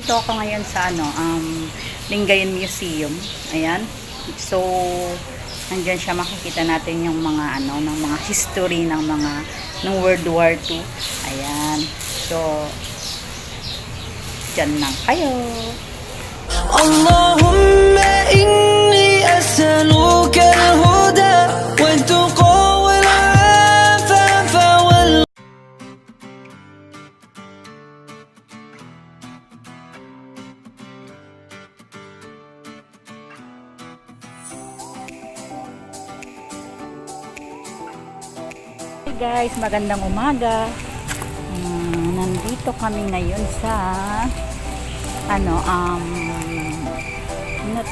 nandito ako ngayon sa Lingayen Museum. Ayan. So, nandiyan siya, makikita natin yung mga ng mga history ng mga ng World War II. Ayan. So, dyan lang kayo. Allahumma inni as'aluka al-huda wat-tuqa wal-'afafa wal Hey guys, magandang umaga. Nandito kami ngayon sa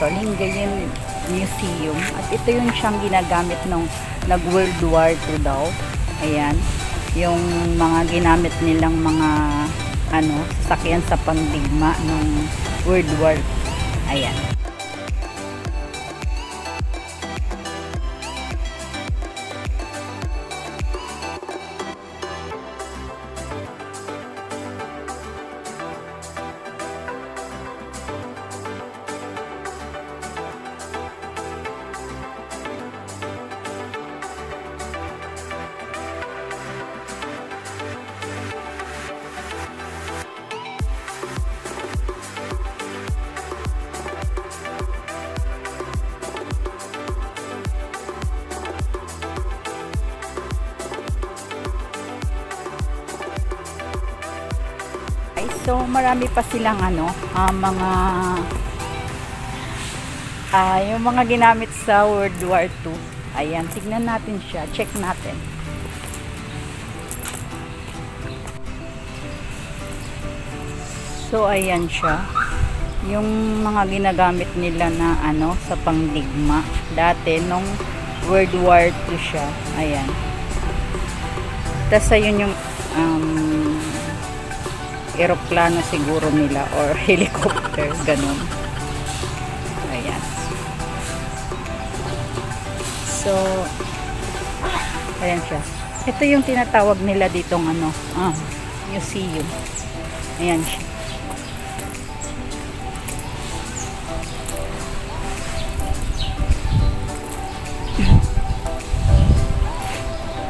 Lingayen Museum, at ito yung siyang ginagamit nung nag-World War II daw. Ayan, yung mga ginamit nilang mga sasakyan sa pandigma nung World War. Ayan. So, marami pa silang yung mga ginamit sa World War II. Ayan, tignan natin siya. Check natin. So, ayan siya. Yung mga ginagamit nila na sa pangdigma. Dati, nung World War II siya. Ayan. Tapos, ayun yung eroplano siguro nila or helicopter, ganun. Ayan. So, ayan siya. Ito yung tinatawag nila ditong museum. Ayan siya.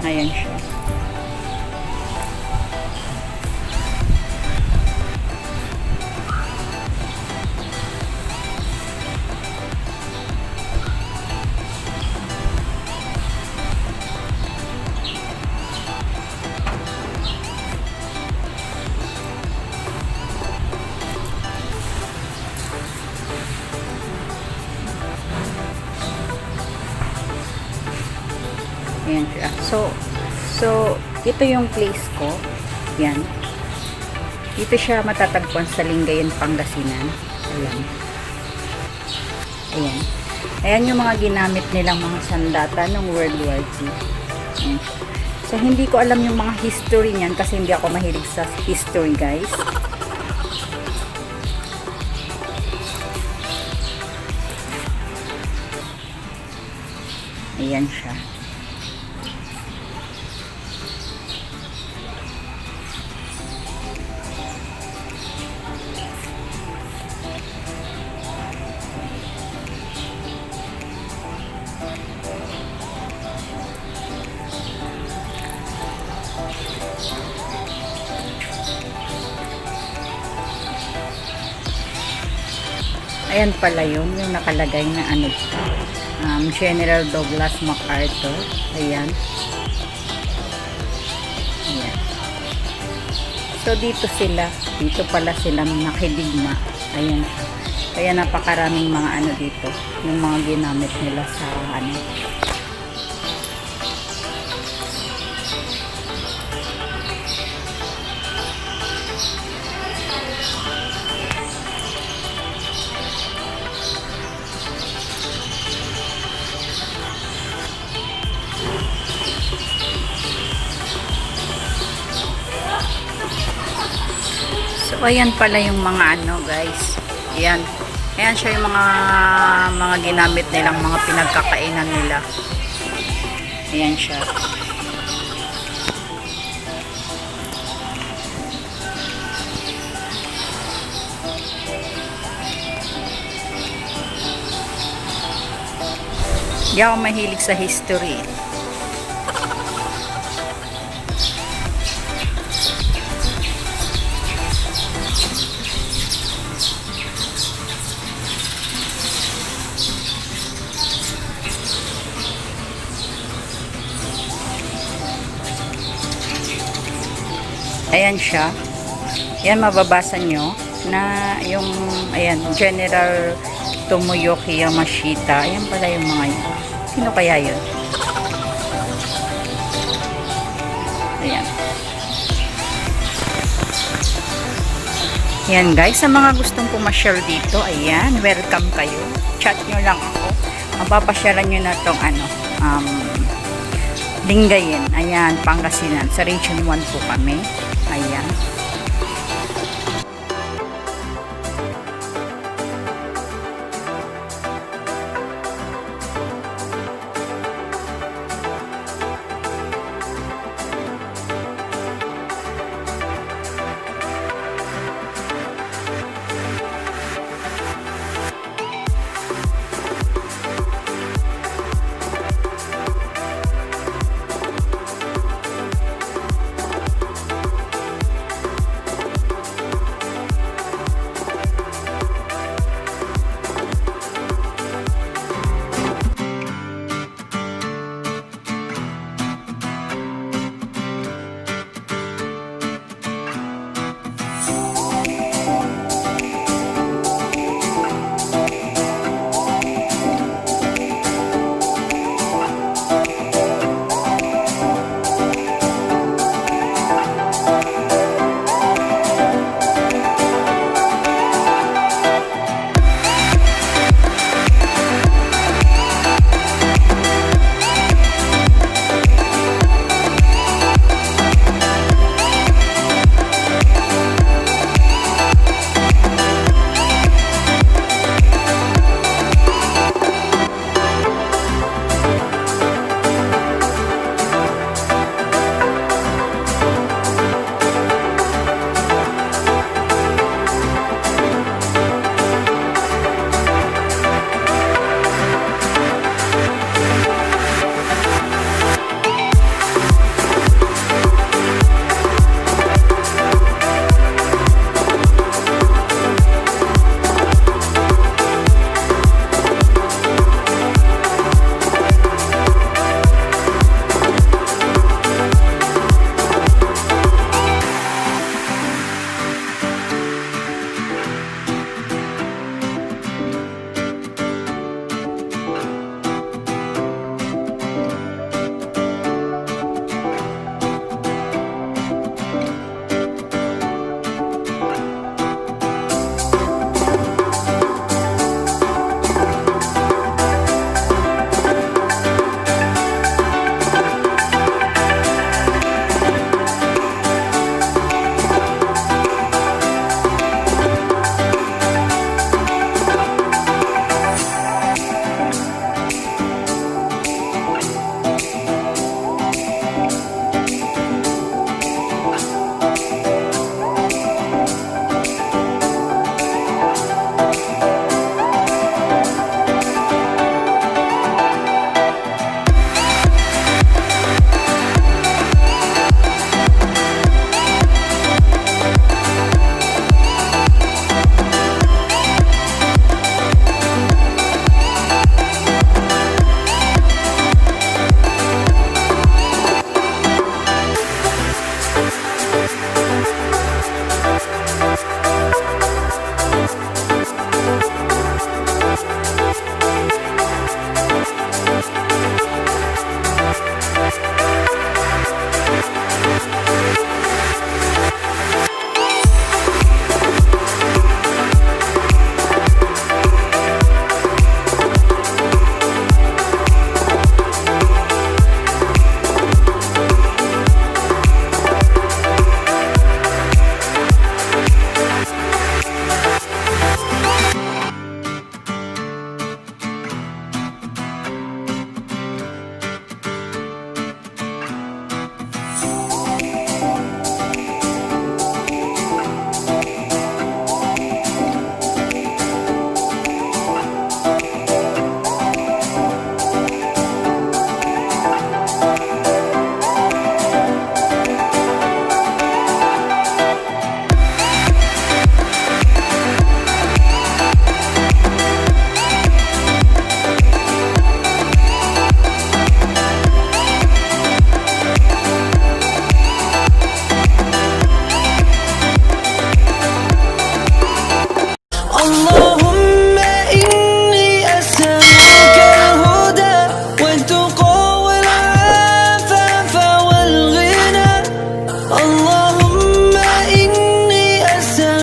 Ayan siya. Ayan siya. So, ito yung place ko. Yan. Dito siya matatagpuan sa Lingayen Pangasinan. Ayan. Ayan. Ayan yung mga ginamit nilang mga sandata ng World War II. Ayan. So, hindi ko alam yung mga history niyan kasi hindi ako mahilig sa history, guys. Ayan siya. Ayan pala yun, yung nakalagay na General Douglas MacArthur. Ayan. Ayan. So, dito pala sila nakidigma. Ayan. Kaya napakaraming mga dito, yung mga ginamit nila sa So, ayan pala yung mga guys. Ayan. Ayan siya yung mga ginamit nilang mga pinagkakainan nila. Ayan siya. Hindi ako mahilig sa history. Ayan siya. Ayan, mababasa nyo na yung, ayan, General Tomoyoki Yamashita. Ayan pala yung mga yun. Sino kaya yun? Ayan. Ayan guys, sa mga gustong pumasyal dito, ayan, welcome kayo. Chat nyo lang ako. Mapapasyalan nyo na tong Lingayen. Ayan, Pangasinan. Sa Region 1 po kami. Ayan.